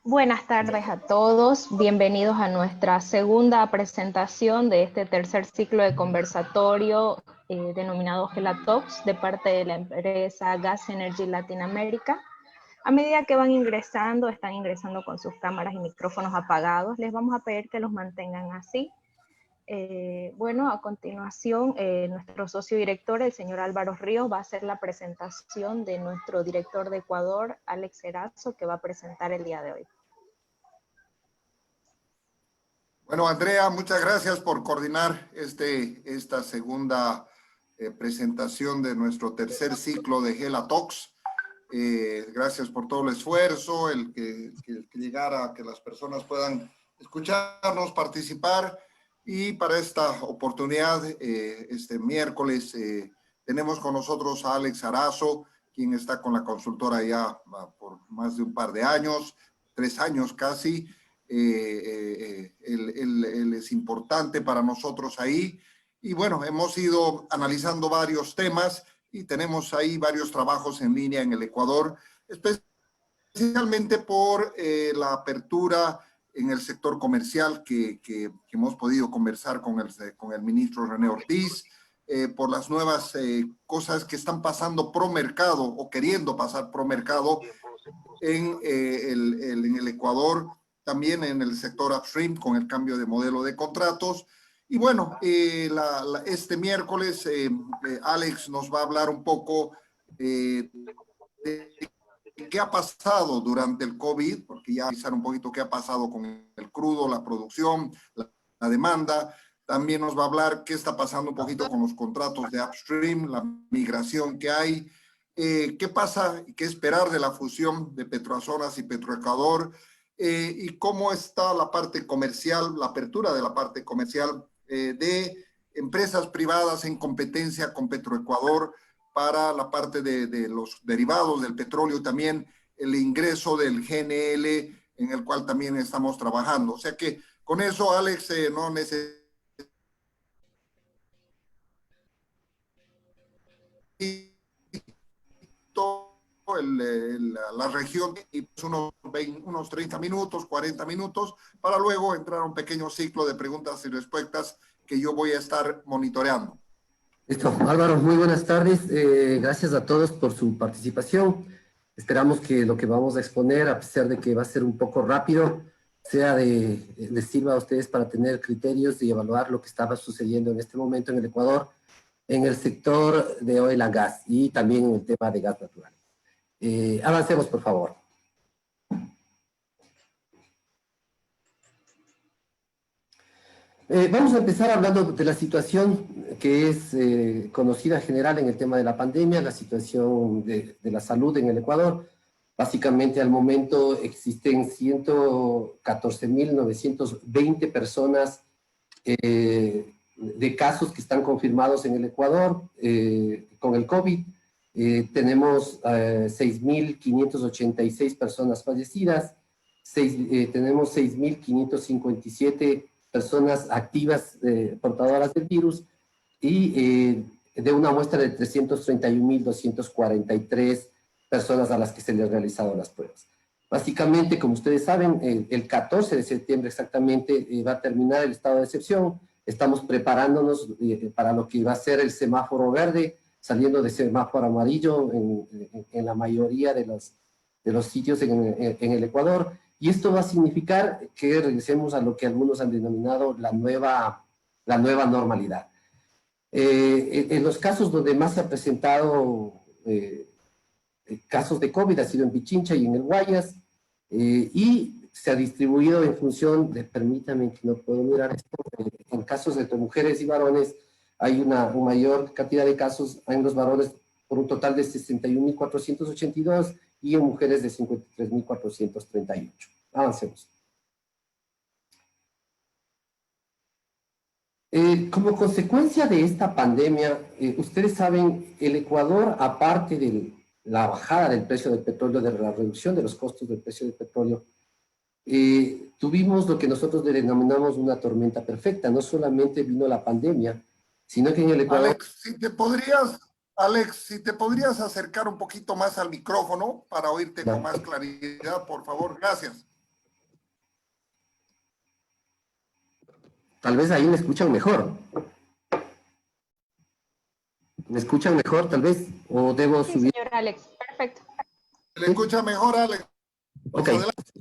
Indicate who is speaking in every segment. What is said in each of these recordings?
Speaker 1: Buenas tardes a todos, bienvenidos a nuestra segunda presentación de este tercer ciclo de conversatorio denominado Gelatox de parte de la empresa Gas Energy Latinoamérica. A medida que están ingresando con sus cámaras y micrófonos apagados, les vamos a pedir que los mantengan así. A continuación, nuestro socio director, el señor Álvaro Ríos, va a hacer la presentación de nuestro director de Ecuador, Alex Erazo, que va a presentar el día de hoy.
Speaker 2: Bueno, Andrea, muchas gracias por coordinar esta segunda presentación de nuestro tercer ciclo de Gelatox. Gracias por todo el esfuerzo, el que llegara, que las personas puedan escucharnos, participar. Y para esta oportunidad, este miércoles, tenemos con nosotros a Alex Erazo, quien está con la consultora ya por más de un par de años, 3 años casi. Él es importante para nosotros ahí. Y bueno, hemos ido analizando varios temas y tenemos ahí varios trabajos en línea en el Ecuador, especialmente por la apertura en el sector comercial que hemos podido conversar con el ministro René Ortiz, por las nuevas cosas que están pasando pro mercado o queriendo pasar pro mercado en el Ecuador, también en el sector upstream con el cambio de modelo de contratos. Y bueno, este miércoles Alex nos va a hablar un poco de qué ha pasado durante el COVID, porque ya avisar un poquito qué ha pasado con el crudo, la producción, la demanda. También nos va a hablar qué está pasando un poquito con los contratos de upstream, la migración que hay, qué pasa y qué esperar de la fusión de Petroamazonas y Petroecuador, y cómo está la parte comercial, la apertura de la parte comercial de empresas privadas en competencia con Petroecuador para la parte de los derivados del petróleo, también el ingreso del GNL, en el cual también estamos trabajando. O sea que con eso, Alex, no necesito la región y pues unos 30 minutos, 40 minutos, para luego entrar a un pequeño ciclo de preguntas y respuestas que yo voy a estar monitoreando.
Speaker 3: Listo, Álvaro, muy buenas tardes. Gracias a todos por su participación. Esperamos que lo que vamos a exponer, a pesar de que va a ser un poco rápido, les sirva a ustedes para tener criterios y evaluar lo que estaba sucediendo en este momento en el Ecuador, en el sector de oil and gas y también en el tema de gas natural. Avancemos, por favor. Vamos a empezar hablando de la situación que es conocida en general en el tema de la pandemia, la situación de la salud en el Ecuador. Básicamente, al momento existen 114.920 personas de casos que están confirmados en el Ecuador con el COVID. Tenemos 6.586 personas fallecidas, tenemos 6.557 personas activas portadoras del virus y de una muestra de 331.243 personas a las que se les han realizado las pruebas. Básicamente, como ustedes saben, el 14 de septiembre exactamente va a terminar el estado de excepción. Estamos preparándonos para lo que va a ser el semáforo verde, saliendo de semáforo amarillo en la mayoría de los sitios en el Ecuador. Y esto va a significar que regresemos a lo que algunos han denominado la nueva normalidad. En los casos donde más se ha presentado casos de COVID ha sido en Pichincha y en el Guayas, y se ha distribuido en función de, permítame que no puedo mirar esto, en casos entre mujeres y varones hay una mayor cantidad de casos en los varones por un total de 61.482 y en mujeres de 53.438. Avancemos. Como consecuencia de esta pandemia, ustedes saben, el Ecuador, aparte de la bajada del precio del petróleo, de la reducción de los costos del precio del petróleo, tuvimos lo que nosotros denominamos una tormenta perfecta. No solamente vino la pandemia, sino que en el Ecuador...
Speaker 2: Alex, si te podrías acercar un poquito más al micrófono para oírte con más claridad, por favor. Gracias.
Speaker 3: Tal vez ahí me escuchan mejor. ¿Me escuchan mejor, tal vez? ¿O debo
Speaker 1: Sí,
Speaker 3: subir?
Speaker 1: señor Alex, perfecto.
Speaker 2: ¿Le escucha mejor, Alex?
Speaker 3: Ok.
Speaker 2: Adelante.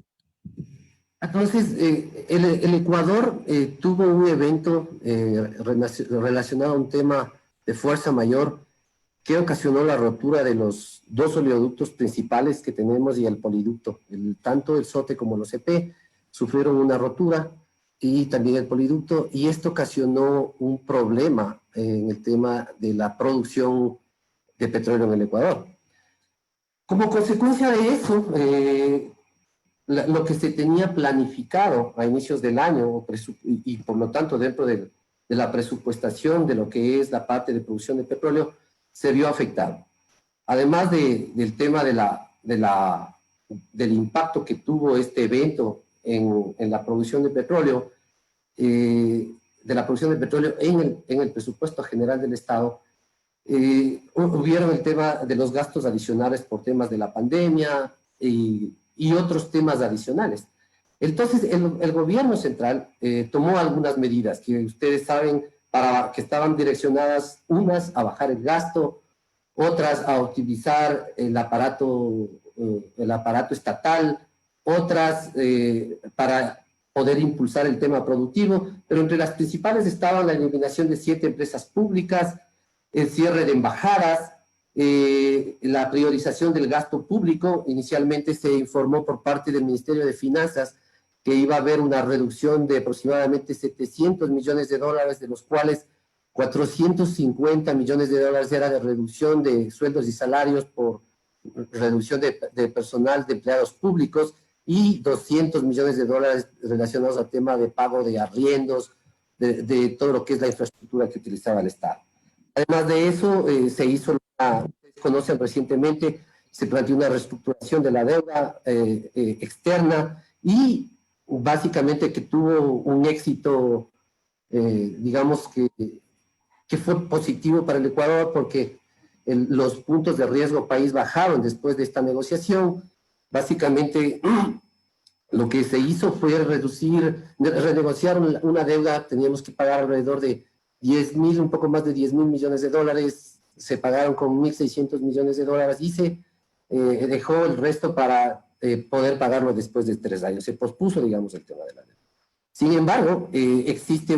Speaker 3: Entonces, el Ecuador tuvo un evento relacionado a un tema de fuerza mayor que ocasionó la rotura de los dos oleoductos principales que tenemos y el poliducto. Tanto el SOTE como el OCP sufrieron una rotura y también el poliducto, y esto ocasionó un problema en el tema de la producción de petróleo en el Ecuador. Como consecuencia de eso, lo que se tenía planificado a inicios del año y por lo tanto dentro de la presupuestación de lo que es la parte de producción de petróleo se vio afectado. Además del tema del impacto que tuvo este evento en la producción de petróleo, en el presupuesto general del Estado, hubieron el tema de los gastos adicionales por temas de la pandemia y otros temas adicionales. Entonces, el gobierno central tomó algunas medidas que ustedes saben que estaban direccionadas, unas a bajar el gasto, otras a optimizar el aparato estatal, otras para poder impulsar el tema productivo, pero entre las principales estaban la eliminación de 7 empresas públicas, el cierre de embajadas, la priorización del gasto público. Inicialmente se informó por parte del Ministerio de Finanzas que iba a haber una reducción de aproximadamente 700 millones de dólares, de los cuales 450 millones de dólares era de reducción de sueldos y salarios por reducción de personal de empleados públicos y 200 millones de dólares relacionados al tema de pago de arriendos, de todo lo que es la infraestructura que utilizaba el Estado. Además de eso, se hizo, ustedes conocen recientemente, se planteó una reestructuración de la deuda externa y básicamente que tuvo un éxito, digamos que fue positivo para el Ecuador porque los puntos de riesgo país bajaron después de esta negociación. Básicamente, lo que se hizo fue renegociar una deuda. Teníamos que pagar alrededor de un poco más de 10 mil millones de dólares, se pagaron con 1.600 millones de dólares y se dejó el resto para poder pagarlo después de 3 años. Se pospuso, digamos, el tema de la deuda. Sin embargo, existe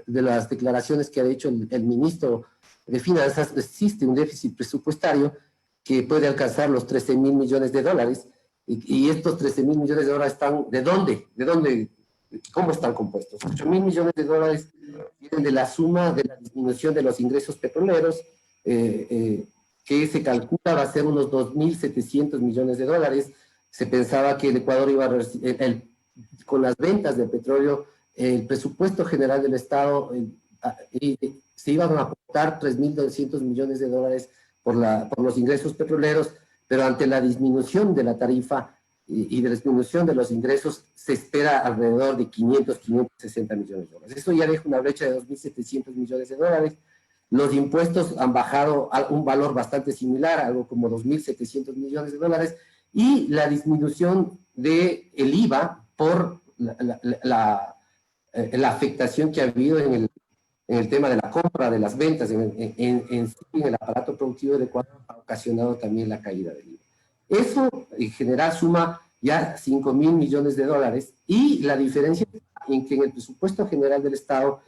Speaker 3: de las declaraciones que ha hecho el ministro de Finanzas, existe un déficit presupuestario que puede alcanzar los 13 mil millones de dólares, y estos 13 mil millones de dólares están, ¿de dónde? ¿Cómo están compuestos? 8 mil millones de dólares vienen de la suma de la disminución de los ingresos petroleros, que se calcula va a ser unos 2.700 millones de dólares. Se pensaba que el Ecuador iba a recibir, con las ventas de petróleo, el presupuesto general del Estado, se iban a aportar 3.200 millones de dólares por los ingresos petroleros, pero ante la disminución de la tarifa y de la disminución de los ingresos, se espera alrededor de 560 millones de dólares. Eso ya deja una brecha de 2.700 millones de dólares. Los impuestos han bajado a un valor bastante similar, algo como 2.700 millones de dólares, y la disminución del IVA por la afectación que ha habido en el tema de la compra, de las ventas, en el aparato productivo del Ecuador, ha ocasionado también la caída del IVA. Eso en general suma ya 5 mil millones de dólares, y la diferencia en que en el presupuesto general del Estado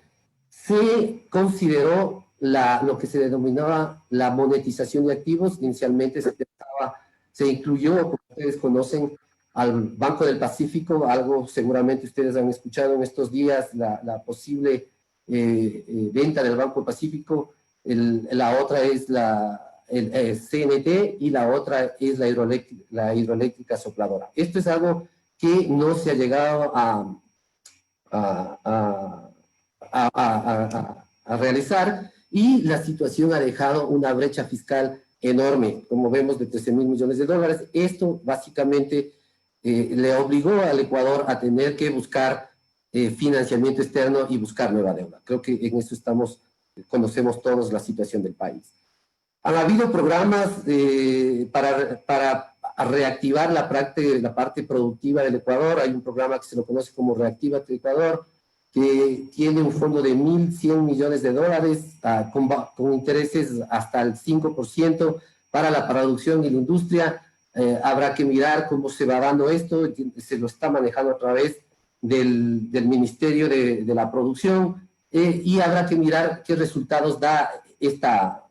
Speaker 3: se consideró lo que se denominaba la monetización de activos. Inicialmente se incluyó, como ustedes conocen, al Banco del Pacífico, algo seguramente ustedes han escuchado en estos días, la posible venta del Banco del Pacífico. La otra es el CNT, y la otra es la hidroeléctrica sopladora. Esto es algo que no se ha llegado a realizar, y la situación ha dejado una brecha fiscal enorme, como vemos, de 13 mil millones de dólares. Esto básicamente le obligó al Ecuador a tener que buscar financiamiento externo y buscar nueva deuda. Creo que en eso conocemos todos la situación del país. Han habido programas para reactivar la parte productiva del Ecuador. Hay un programa que se lo conoce como Reactívate Ecuador, que tiene un fondo de 1.100 millones de dólares con intereses hasta el 5% para la producción y la industria. Habrá que mirar cómo se va dando esto, se lo está manejando a través del Ministerio de la Producción, y habrá que mirar qué resultados da esta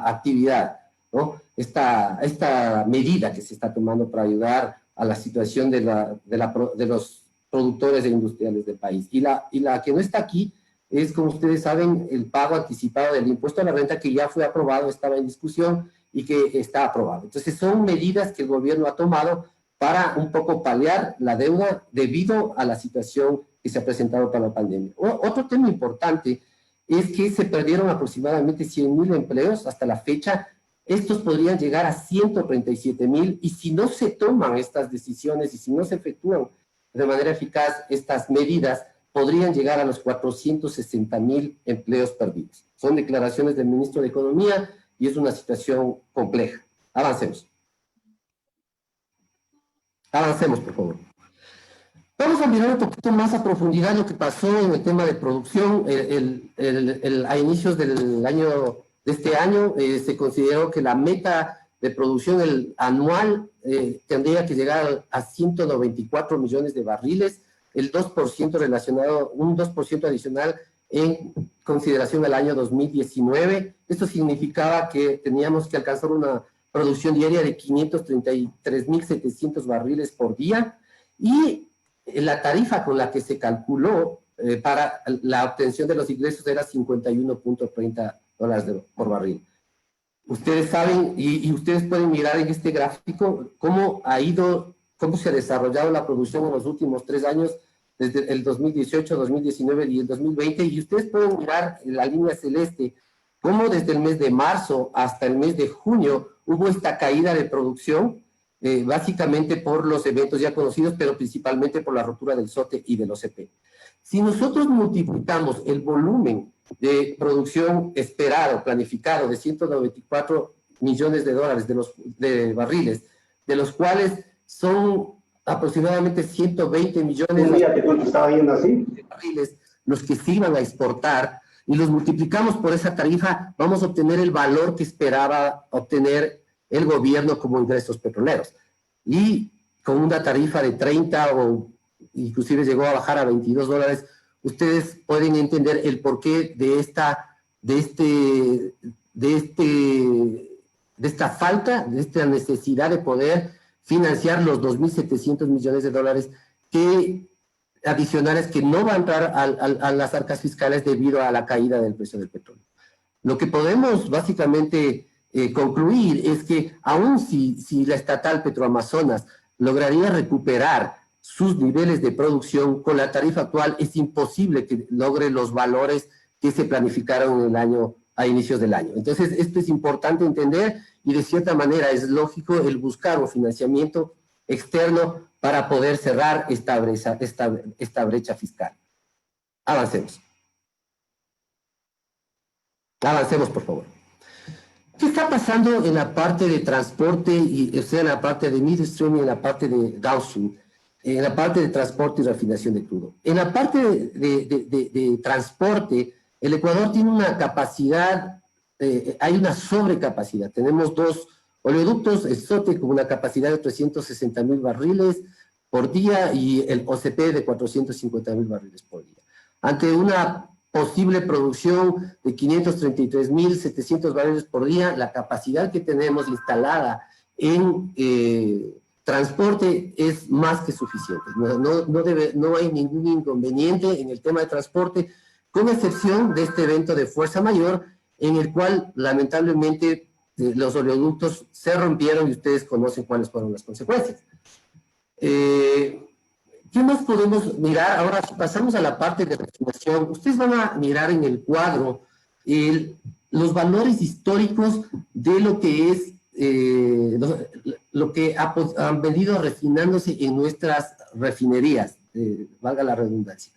Speaker 3: actividad, ¿no? Esta medida que se está tomando para ayudar a la situación de los productores e industriales del país. Y la que no está aquí es, como ustedes saben, el pago anticipado del impuesto a la renta, que ya fue aprobado, estaba en discusión y que está aprobado. Entonces son medidas que el gobierno ha tomado para un poco paliar la deuda debido a la situación que se ha presentado para la pandemia. Otro tema importante es que se perdieron aproximadamente 100.000 empleos hasta la fecha. Estos podrían llegar a 137.000, y si no se toman estas decisiones y si no se efectúan de manera eficaz estas medidas, podrían llegar a los 460.000 empleos perdidos. Son declaraciones del ministro de Economía y es una situación compleja. Avancemos. Avancemos, por favor. Vamos a mirar un poquito más a profundidad lo que pasó en el tema de producción. A inicios del año, de este año, se consideró que la meta de producción anual tendría que llegar a 194 millones de barriles, el 2% relacionado, un 2% adicional en consideración al año 2019. Esto significaba que teníamos que alcanzar una producción diaria de 533.700 barriles por día, y la tarifa con la que se calculó para la obtención de los ingresos era $51.30 por barril. Ustedes saben, y ustedes pueden mirar en este gráfico cómo se ha desarrollado la producción en los últimos 3 años, desde el 2018, 2019 y el 2020, y ustedes pueden mirar en la línea celeste cómo desde el mes de marzo hasta el mes de junio hubo esta caída de producción, básicamente por los eventos ya conocidos, pero principalmente por la rotura del SOTE y del OCP. Si nosotros multiplicamos el volumen de producción esperado, planificado, de 194 millones de dólares de barriles, de los cuales son aproximadamente 120 millones de barriles los que se iban a exportar, y los multiplicamos por esa tarifa, vamos a obtener el valor que esperaba obtener el gobierno como ingresos petroleros. Y con una tarifa de 30 o inclusive llegó a bajar a $22, ustedes pueden entender el porqué de esta falta, de esta necesidad de poder financiar los 2.700 millones de dólares adicionales que no van a entrar a las arcas fiscales debido a la caída del precio del petróleo. Lo que podemos básicamente concluir es que aun si la estatal Petroamazonas lograría recuperar sus niveles de producción, con la tarifa actual es imposible que logre los valores que se planificaron a inicios del año. Entonces, esto es importante entender, y de cierta manera es lógico el buscar un financiamiento externo para poder cerrar esta brecha fiscal. Avancemos. Avancemos, por favor. ¿Qué está pasando en la parte de transporte, o sea, en la parte de midstream y en la parte de downstream? En la parte de transporte y refinación de crudo. En la parte de transporte, el Ecuador tiene una capacidad, hay una sobrecapacidad. Tenemos 2 oleoductos, el SOTE con una capacidad de 360.000 barriles por día y el OCP de 450.000 barriles por día. Ante una posible producción de 533.700 barriles por día, la capacidad que tenemos instalada en transporte es más que suficiente. No hay ningún inconveniente en el tema de transporte, con excepción de este evento de fuerza mayor, en el cual lamentablemente los oleoductos se rompieron y ustedes conocen cuáles fueron las consecuencias. ¿Qué más podemos mirar? Ahora pasamos a la parte de refinación. Ustedes van a mirar en el cuadro los valores históricos de lo que es lo que han venido refinándose en nuestras refinerías, valga la redundancia.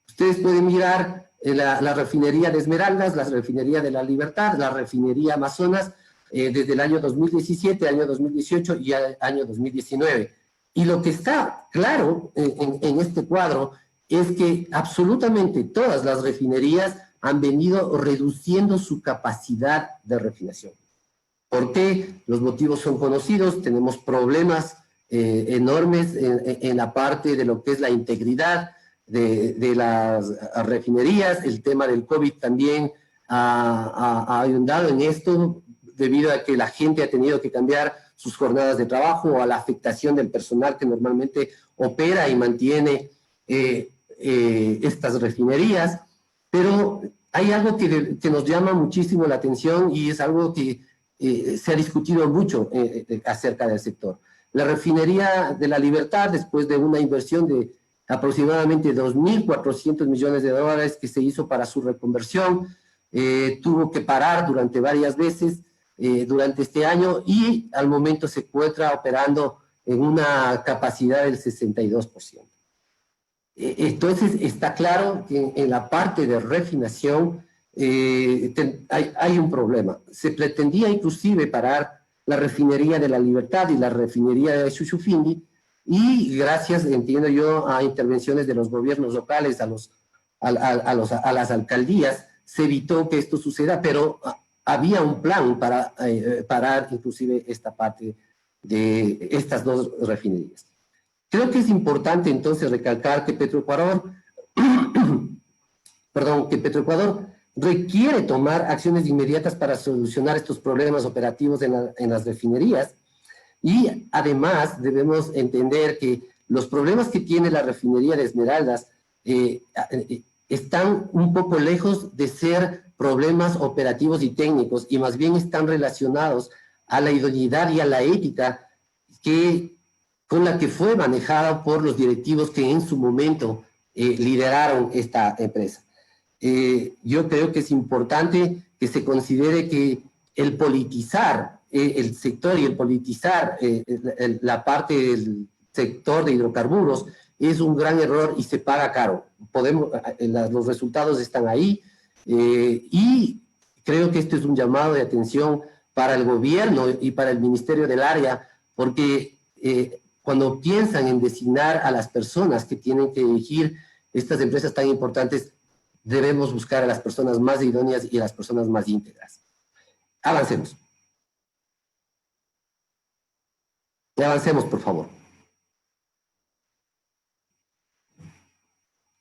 Speaker 3: Ustedes pueden mirar la refinería de Esmeraldas, la refinería de La Libertad, la refinería Amazonas, desde el año 2017, año 2018 y año 2019. Y lo que está claro en este cuadro es que absolutamente todas las refinerías han venido reduciendo su capacidad de refinación. ¿Por qué? Los motivos son conocidos, tenemos problemas enormes en la parte de lo que es la integridad de las refinerías. El tema del COVID también ha ayudado en esto, debido a que la gente ha tenido que cambiar sus jornadas de trabajo o a la afectación del personal que normalmente opera y mantiene estas refinerías. Pero hay algo que nos llama muchísimo la atención y es algo que se ha discutido mucho acerca del sector. La refinería de La Libertad, después de una inversión de aproximadamente 2.400 millones de dólares que se hizo para su reconversión, tuvo que parar durante varias veces durante este año y al momento se encuentra operando en una capacidad del 62%. Entonces está claro que en la parte de refinación hay un problema. Se pretendía inclusive parar la refinería de La Libertad y la refinería de Shushufindi, y gracias, entiendo yo, a intervenciones de los gobiernos locales, a las alcaldías, se evitó que esto suceda, pero había un plan para parar inclusive esta parte de estas dos refinerías. Creo que es importante entonces recalcar que Petroecuador requiere tomar acciones inmediatas para solucionar estos problemas operativos en las refinerías, y además debemos entender que los problemas que tiene la refinería de Esmeraldas están un poco lejos de ser problemas operativos y técnicos, y más bien están relacionados a la idoneidad y a la ética con la que fue manejada por los directivos que en su momento lideraron esta empresa. Yo creo que es importante que se considere que el politizar el sector y el politizar la parte del sector de hidrocarburos es un gran error y se paga caro. Los resultados están ahí, y creo que esto es un llamado de atención para el gobierno y para el Ministerio del Área, porque cuando piensan en designar a las personas que tienen que dirigir estas empresas tan importantes, debemos buscar a las personas más idóneas y a las personas más íntegras. Avancemos. Avancemos, por favor.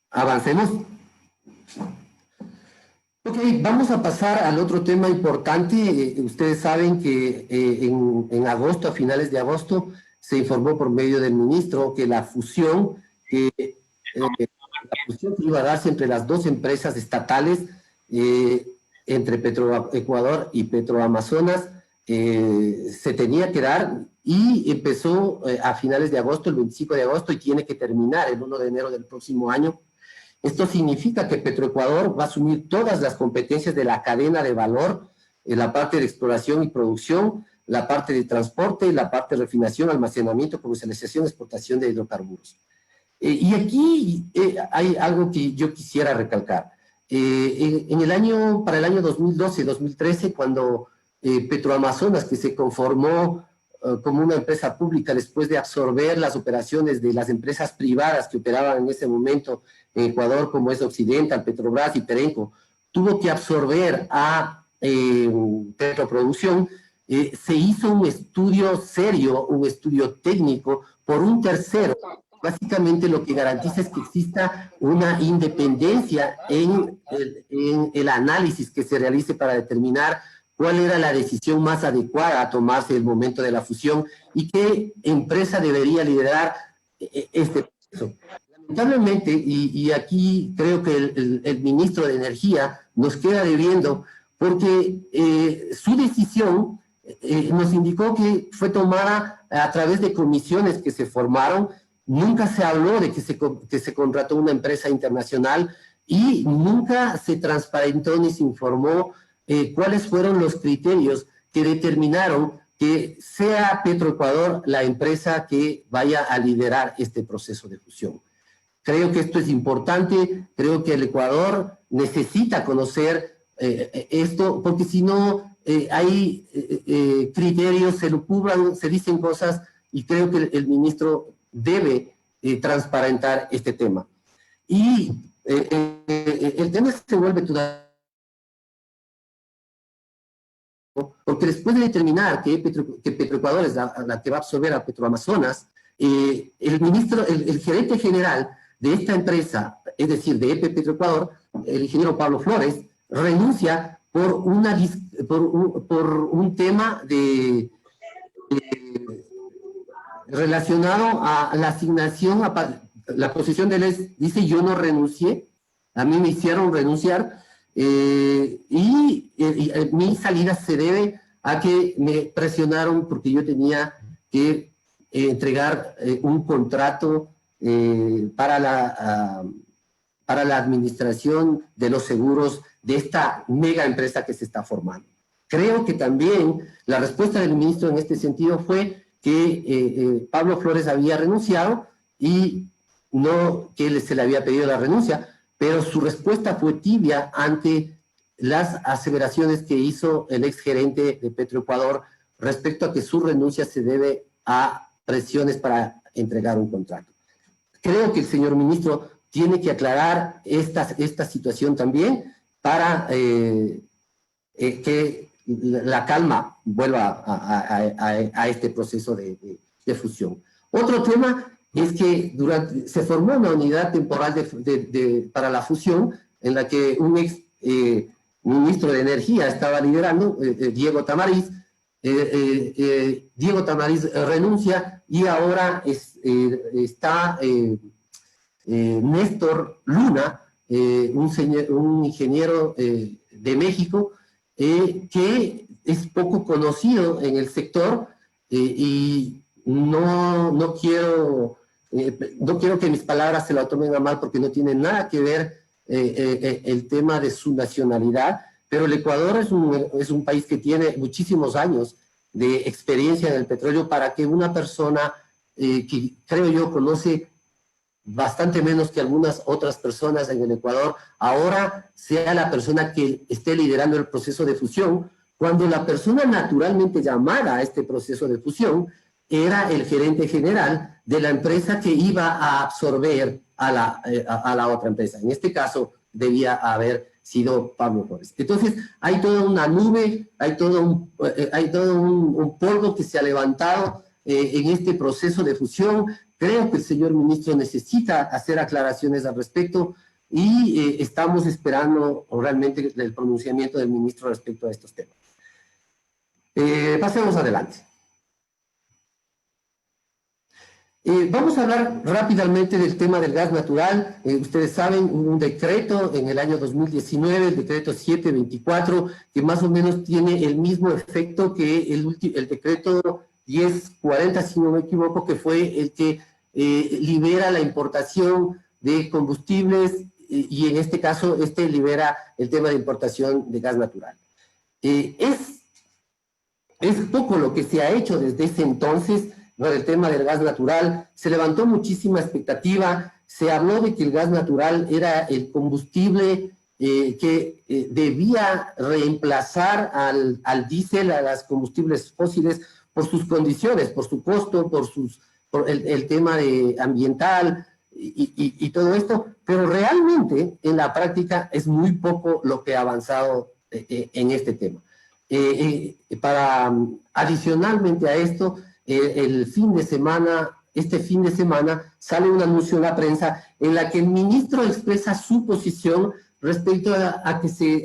Speaker 3: Avancemos. Ok, vamos a pasar al otro tema importante. Ustedes saben que en agosto, a finales de agosto, se informó por medio del ministro que la fusión que iba a darse entre las dos empresas estatales, entre Petroecuador y Petroamazonas, se tenía que dar, y empezó a finales de agosto, el 25 de agosto, y tiene que terminar el 1 de enero del próximo año. Esto significa que Petroecuador va a asumir todas las competencias de la cadena de valor, en la parte de exploración y producción, la parte de transporte, la parte de refinación, almacenamiento, comercialización, exportación de hidrocarburos. Y aquí hay algo que yo quisiera recalcar. Para el año 2012-2013, cuando Petroamazonas, que se conformó como una empresa pública después de absorber las operaciones de las empresas privadas que operaban en ese momento en Ecuador, como es Occidental, Petrobras y Perenco, tuvo que absorber a Petroproducción. Se hizo un estudio serio, un estudio técnico por un tercero. Básicamente lo que garantiza es que exista una independencia en el análisis que se realice para determinar cuál era la decisión más adecuada a tomarse en el momento de la fusión y qué empresa debería liderar este proceso. Lamentablemente, y aquí creo que el ministro de Energía nos queda debiendo, porque su decisión nos indicó que fue tomada a través de comisiones que se formaron. Nunca se habló de que se contrató una empresa internacional, y nunca se transparentó ni se informó cuáles fueron los criterios que determinaron que sea Petroecuador la empresa que vaya a liderar este proceso de fusión. Creo que esto es importante, creo que el Ecuador necesita conocer esto, porque si no hay criterios, se lucubran, se dicen cosas, y creo que el ministro debe transparentar este tema. Y el tema se vuelve todavía, porque después de determinar que Petroecuador es la que va a absorber a Petroamazonas, el gerente general de esta empresa, es decir, de EP Petroecuador, el ingeniero Pablo Flores, renuncia por un tema relacionado a la asignación, la posición de él dice: yo no renuncié, a mí me hicieron renunciar, y mi salida se debe a que me presionaron porque yo tenía que entregar un contrato para la administración de los seguros de esta mega empresa que se está formando. Creo que también la respuesta del ministro en este sentido fue que Pablo Flores había renunciado y no que se le había pedido la renuncia, pero su respuesta fue tibia ante las aseveraciones que hizo el exgerente de Petroecuador respecto a que su renuncia se debe a presiones para entregar un contrato. Creo que el señor ministro tiene que aclarar esta situación también para que la calma vuelva a este proceso de fusión. Otro tema es que se formó una unidad temporal para la fusión en la que un ex ministro de Energía estaba liderando, Diego Tamariz. Diego Tamariz renuncia y ahora está Néstor Luna, un ingeniero de México, que es poco conocido en el sector, y no quiero que mis palabras se lo tomen a mal porque no tiene nada que ver el tema de su nacionalidad, pero el Ecuador es un país que tiene muchísimos años de experiencia en el petróleo para que una persona que creo yo conoce bastante menos que algunas otras personas en el Ecuador, ahora sea la persona que esté liderando el proceso de fusión, cuando la persona naturalmente llamada a este proceso de fusión era el gerente general de la empresa que iba a absorber a la otra empresa. En este caso, debía haber sido Pablo Flores. Entonces, hay toda una nube, hay todo un polvo que se ha levantado en este proceso de fusión. Creo que el señor ministro necesita hacer aclaraciones al respecto y estamos esperando realmente el pronunciamiento del ministro respecto a estos temas. Pasemos adelante. Vamos a hablar rápidamente del tema del gas natural. Ustedes saben, hubo un decreto en el año 2019, el decreto 724, que más o menos tiene el mismo efecto que el decreto 1040, si no me equivoco, que fue el que libera la importación de combustibles y en este caso libera el tema de importación de gas natural. Es poco lo que se ha hecho desde ese entonces. Bueno, el tema del gas natural, se levantó muchísima expectativa, se habló de que el gas natural era el combustible que debía reemplazar al diésel, a los combustibles fósiles, por sus condiciones, por su costo, por el tema ambiental y todo esto, pero realmente en la práctica es muy poco lo que ha avanzado en este tema. Adicionalmente a esto, este fin de semana sale un anuncio en la prensa en la que el ministro expresa su posición respecto a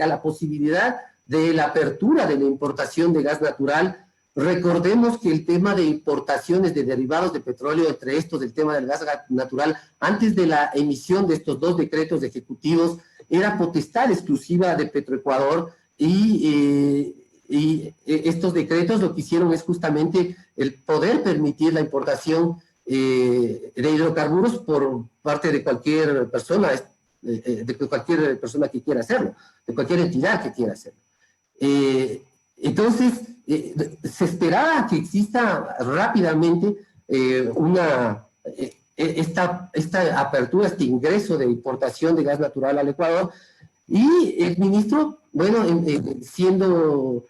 Speaker 3: la posibilidad de la apertura de la importación de gas natural. Recordemos que el tema de importaciones de derivados de petróleo, entre estos el tema del gas natural, antes de la emisión de estos dos decretos ejecutivos, era potestad exclusiva de Petroecuador y estos decretos lo que hicieron es justamente el poder permitir la importación de hidrocarburos por parte de cualquier persona, que quiera hacerlo, de cualquier entidad que quiera hacerlo. Entonces, se esperaba que exista rápidamente esta apertura, este ingreso de importación de gas natural al Ecuador, y el ministro, bueno, siendo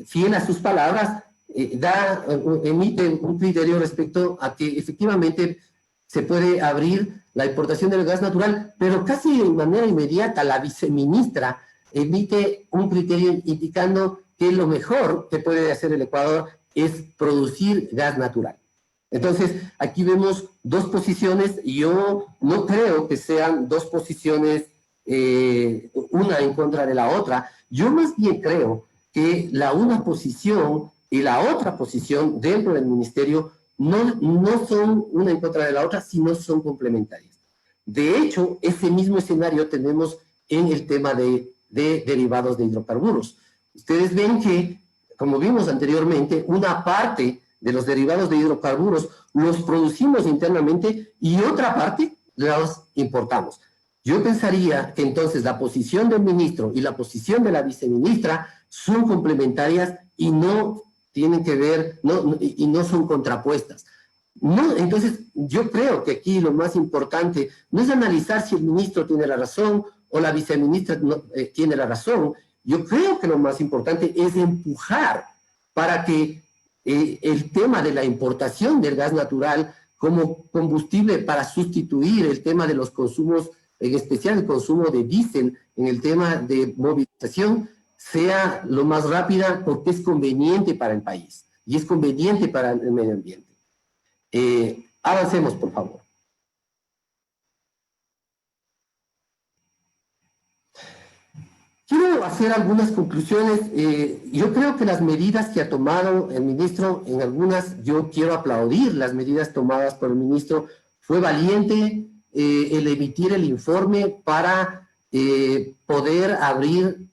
Speaker 3: fiel a sus palabras, emite un criterio respecto a que efectivamente se puede abrir la importación del gas natural, pero casi de manera inmediata la viceministra emite un criterio indicando que lo mejor que puede hacer el Ecuador es producir gas natural. Entonces, aquí vemos dos posiciones, y yo no creo que sean dos posiciones una en contra de la otra. Yo más bien creo que la una posición y la otra posición dentro del ministerio no son una en contra de la otra, sino son complementarias. De hecho, ese mismo escenario tenemos en el tema de derivados de hidrocarburos. Ustedes ven que, como vimos anteriormente, una parte de los derivados de hidrocarburos los producimos internamente y otra parte los importamos. Yo pensaría que entonces la posición del ministro y la posición de la viceministra son complementarias y no tienen que ver, y no son contrapuestas. No, entonces, yo creo que aquí lo más importante no es analizar si el ministro tiene la razón o la viceministra tiene la razón. Yo creo que lo más importante es empujar para que el tema de la importación del gas natural como combustible para sustituir el tema de los consumos, en especial el consumo de diésel en el tema de movilización, sea lo más rápida, porque es conveniente para el país y es conveniente para el medio ambiente. Avancemos, por favor. Quiero hacer algunas conclusiones. Yo creo que las medidas que ha tomado el ministro, en algunas yo quiero aplaudir las medidas tomadas por el ministro. Fue valiente el emitir el informe para poder abrir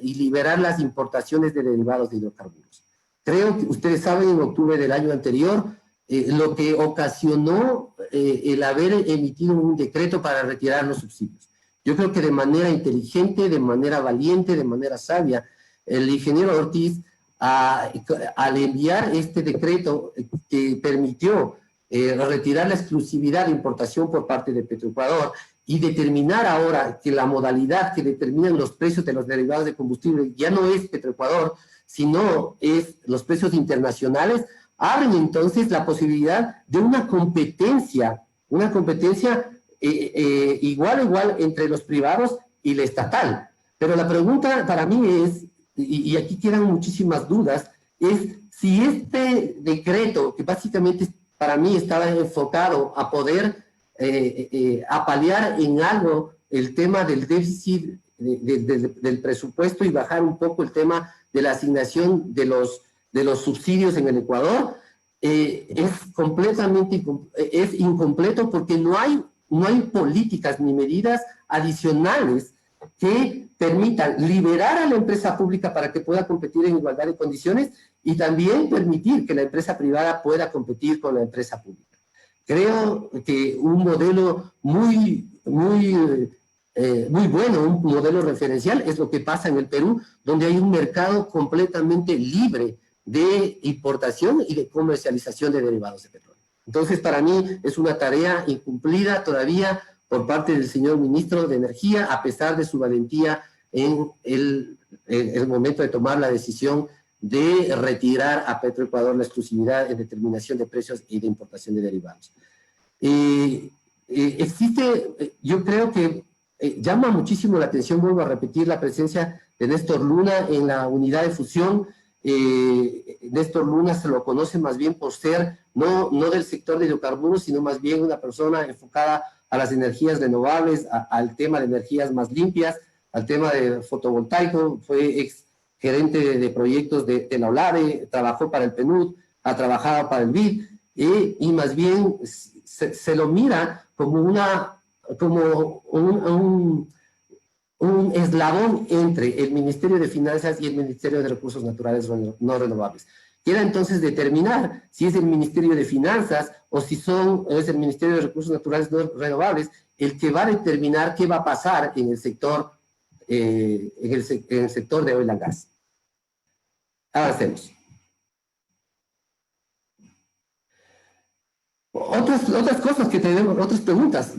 Speaker 3: y liberar las importaciones de derivados de hidrocarburos. Creo que ustedes saben, en octubre del año anterior, lo que ocasionó el haber emitido un decreto para retirar los subsidios. Yo creo que de manera inteligente, de manera valiente, de manera sabia, el ingeniero Ortiz, al enviar este decreto que permitió retirar la exclusividad de importación por parte de Petroecuador y determinar ahora que la modalidad que determinan los precios de los derivados de combustible ya no es Petroecuador, sino es los precios internacionales, abren entonces la posibilidad de una competencia igual entre los privados y la estatal. Pero la pregunta para mí es, y aquí quedan muchísimas dudas, es si este decreto, que básicamente para mí estaba enfocado a poder a paliar en algo el tema del déficit del presupuesto y bajar un poco el tema de la asignación de los subsidios en el Ecuador, es completamente incompleto, porque no hay políticas ni medidas adicionales que permitan liberar a la empresa pública para que pueda competir en igualdad de condiciones y también permitir que la empresa privada pueda competir con la empresa pública. Creo que un modelo muy bueno, un modelo referencial, es lo que pasa en el Perú, donde hay un mercado completamente libre de importación y de comercialización de derivados de petróleo. Entonces, para mí es una tarea incumplida todavía por parte del señor ministro de Energía, a pesar de su valentía en el momento de tomar la decisión de retirar a Petroecuador la exclusividad en determinación de precios y de importación de derivados. Yo creo que llama muchísimo la atención, vuelvo a repetir, la presencia de Néstor Luna en la unidad de fusión. Néstor Luna se lo conoce más bien por ser no del sector de hidrocarburos, sino más bien una persona enfocada a las energías renovables, al tema de energías más limpias, al tema de fotovoltaico. Fue ex gerente de proyectos de la OLADE, trabajó para el PNUD, ha trabajado para el BID, y más bien se lo mira como un eslabón entre el Ministerio de Finanzas y el Ministerio de Recursos Naturales no renovables. Quiera entonces determinar si es el Ministerio de Finanzas o si es el Ministerio de Recursos Naturales no renovables el que va a determinar qué va a pasar en el sector, sector de oil and gas. Avancemos. Otras cosas que tenemos, otras preguntas.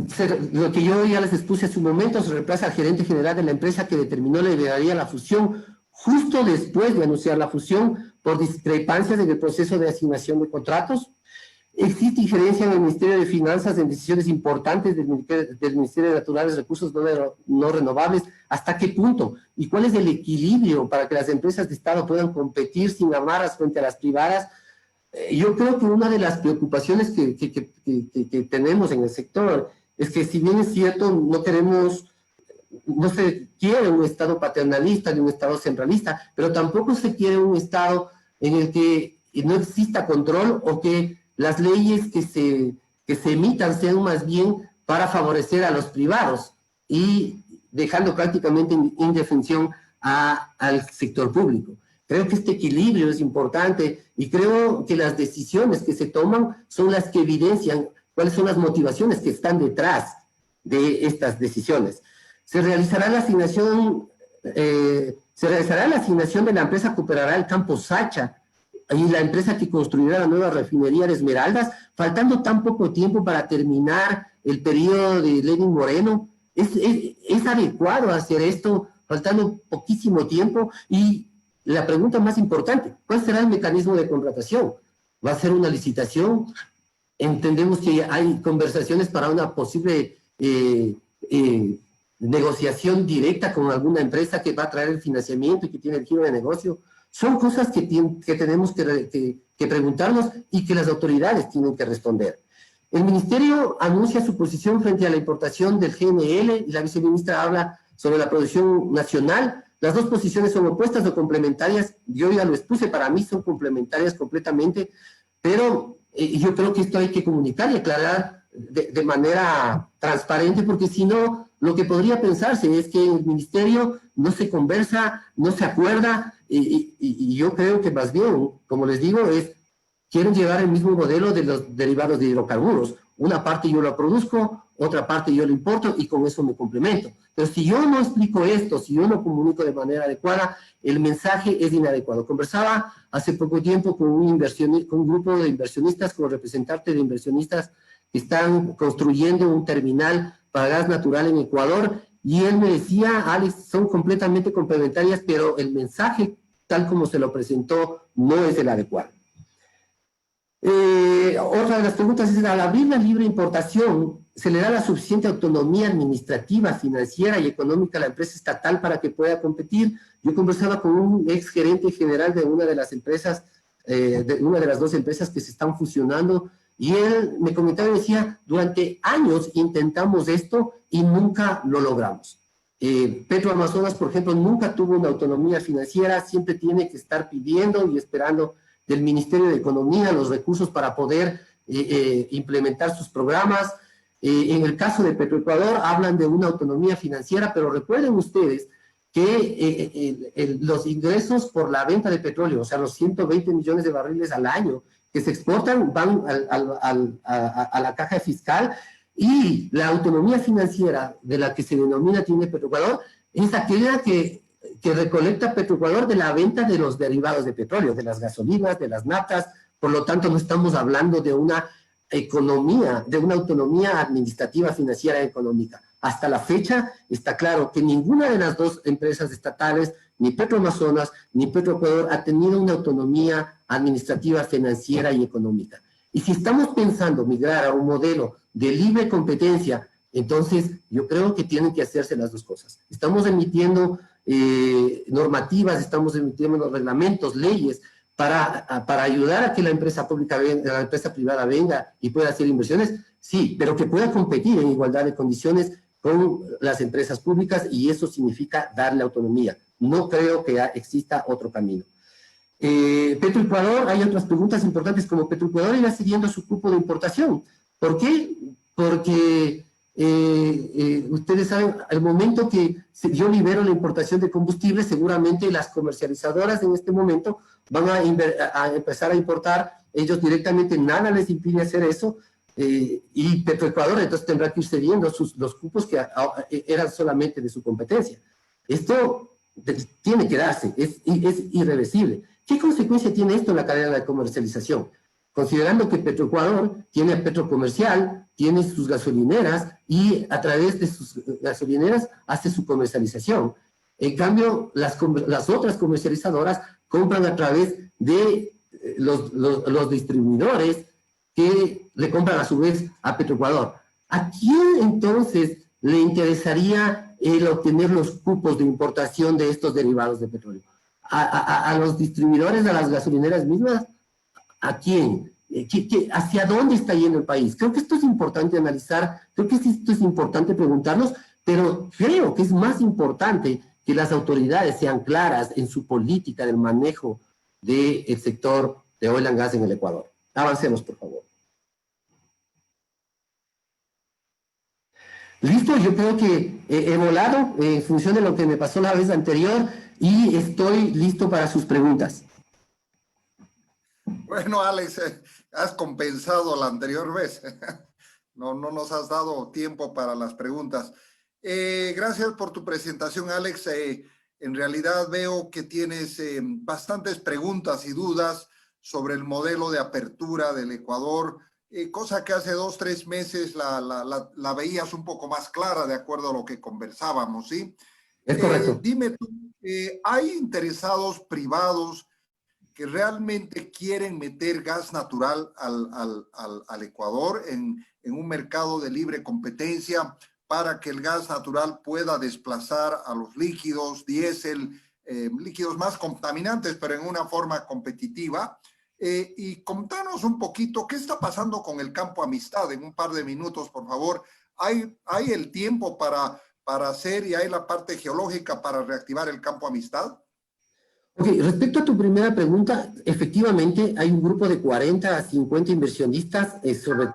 Speaker 3: Lo que yo ya les expuse hace un momento, se reemplaza al gerente general de la empresa que determinó la liberaría la fusión justo después de anunciar la fusión por discrepancias en el proceso de asignación de contratos. existe injerencia en el Ministerio de Finanzas en decisiones importantes del Ministerio de Naturales, Recursos no renovables. ¿Hasta qué punto? ¿Y cuál es el equilibrio para que las empresas de Estado puedan competir sin amarras frente a las privadas? Yo creo que una de las preocupaciones que tenemos en el sector es que, si bien es cierto, no se quiere un Estado paternalista ni un Estado centralista, pero tampoco se quiere un Estado en el que no exista control, o que las leyes que se emitan sean más bien para favorecer a los privados y dejando prácticamente en indefensión al sector público. Creo que este equilibrio es importante, y creo que las decisiones que se toman son las que evidencian cuáles son las motivaciones que están detrás de estas decisiones. Se realizará la asignación de la empresa que operará el campo Sacha y la empresa que construirá la nueva refinería de Esmeraldas, faltando tan poco tiempo para terminar el periodo de Lenín Moreno. ¿Es adecuado hacer esto faltando poquísimo tiempo? Y la pregunta más importante, ¿cuál será el mecanismo de contratación? ¿Va a ser una licitación? Entendemos que hay conversaciones para una posible negociación directa con alguna empresa que va a traer el financiamiento y que tiene el giro de negocio. Son cosas que tenemos que preguntarnos y que las autoridades tienen que responder. El Ministerio anuncia su posición frente a la importación del GNL, y la viceministra habla sobre la producción nacional. Las dos posiciones son opuestas o complementarias. Yo ya lo expuse, para mí son complementarias completamente, pero yo creo que esto hay que comunicar y aclarar de manera transparente, porque si no, lo que podría pensarse es que el Ministerio no se conversa, no se acuerda, y yo creo que más bien, como les digo, quieren llevar el mismo modelo de los derivados de hidrocarburos. Una parte yo lo produzco, otra parte yo lo importo, y con eso me complemento. Pero si yo no explico esto, si yo no comunico de manera adecuada, el mensaje es inadecuado. Conversaba hace poco tiempo con un grupo de inversionistas, con representantes de inversionistas que están construyendo un terminal para gas natural en Ecuador, y él me decía: Alex, son completamente complementarias, pero el mensaje, tal como se lo presentó, no es el adecuado. Otra de las preguntas es: al abrir la libre importación, ¿se le da la suficiente autonomía administrativa, financiera y económica a la empresa estatal para que pueda competir? Yo conversaba con un ex gerente general de una de las empresas, de una de las dos empresas que se están fusionando, y él me comentaba y decía: durante años intentamos esto y nunca lo logramos. Petroamazonas, por ejemplo, nunca tuvo una autonomía financiera, siempre tiene que estar pidiendo y esperando del Ministerio de Economía los recursos para poder implementar sus programas. En el caso de Petroecuador hablan de una autonomía financiera, pero recuerden ustedes que los ingresos por la venta de petróleo, o sea, los 120 millones de barriles al año que se exportan, van a la caja fiscal, y la autonomía financiera de la que se denomina tiene Petroecuador es aquella que recolecta Petroecuador de la venta de los derivados de petróleo, de las gasolinas, de las naftas. Por lo tanto, no estamos hablando de una economía, de una autonomía administrativa, financiera y económica. Hasta la fecha está claro que ninguna de las dos empresas estatales, ni Petroamazonas ni Petroecuador, ha tenido una autonomía administrativa, financiera y económica. Y si estamos pensando migrar a un modelo de libre competencia, entonces yo creo que tienen que hacerse las dos cosas. Estamos emitiendo normativas, estamos emitiendo reglamentos, leyes, para ayudar a que la empresa pública venga, la empresa privada venga y pueda hacer inversiones, sí, pero que pueda competir en igualdad de condiciones con las empresas públicas, y eso significa darle autonomía. No creo que exista otro camino. Petroecuador, hay otras preguntas importantes, como Petroecuador irá cediendo su cupo de importación. ¿Por qué? Porque ustedes saben, al momento que yo libero la importación de combustible, seguramente las comercializadoras en este momento van a empezar a importar ellos directamente. Nada les impide hacer eso, y Petroecuador entonces tendrá que ir cediendo los cupos que eran solamente de su competencia. Esto tiene que darse, es irreversible. ¿Qué consecuencia tiene esto en la cadena de comercialización? Considerando que Petroecuador tiene a Petrocomercial, tiene sus gasolineras, y a través de sus gasolineras hace su comercialización. En cambio, las otras comercializadoras compran a través de los distribuidores, que le compran a su vez a Petroecuador. ¿A quién entonces le interesaría el obtener los cupos de importación de estos derivados de petróleo? ¿A los distribuidores, a las gasolineras mismas? ¿A quién? ¿Hacia dónde está yendo el país? Creo que esto es importante analizar, creo que esto es importante preguntarnos, pero creo que es más importante que las autoridades sean claras en su política del manejo del sector de oil and gas en el Ecuador. Avancemos, por favor. Listo, yo creo que he volado en función de lo que me pasó la vez anterior y estoy listo para sus preguntas.
Speaker 2: Bueno, Alex, has compensado la anterior vez. No nos has dado tiempo para las preguntas. Gracias por tu presentación, Alex. En realidad veo que tienes bastantes preguntas y dudas sobre el modelo de apertura del Ecuador, cosa que hace 2 o 3 meses la veías un poco más clara de acuerdo a lo que conversábamos, ¿sí?
Speaker 3: Es correcto.
Speaker 2: Dime tú, ¿hay interesados privados que realmente quieren meter gas natural al Ecuador en un mercado de libre competencia para que el gas natural pueda desplazar a los líquidos, diésel, líquidos más contaminantes, pero en una forma competitiva? Y contanos un poquito, ¿qué está pasando con el Campo Amistad? En un par de minutos, por favor. ¿Hay el tiempo para hacer y hay la parte geológica para reactivar el Campo Amistad?
Speaker 3: Ok, respecto a tu primera pregunta, efectivamente hay un grupo de 40 a 50 inversionistas sobre